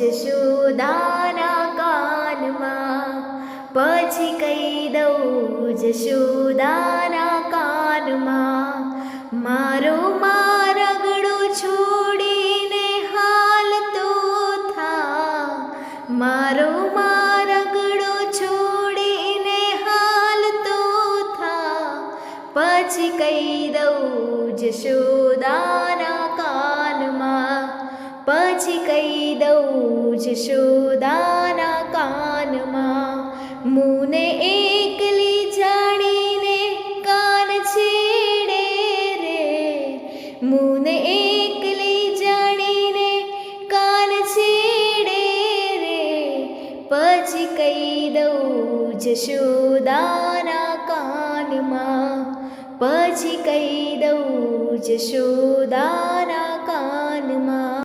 જશોદાના કાનમાં, પછી કહી દઉં જશોદાના કાનમાં, મારો રગડો છોડીને હાલતો થા, મારો રગડો છોડીને હાલતો થા, પછી કહી દઉં જશોદાના કાનમાં, પછી કહી દઉં જશોદાના કાનમાં, મુને એકલી જાણીને કાન છેડે રે, મુને એકલી જાણીને કાન છેડે રે, પછી કહી દઉં જશોદાના કાનમાં, પછી કહી દઉં જશોદાના કાનમાં.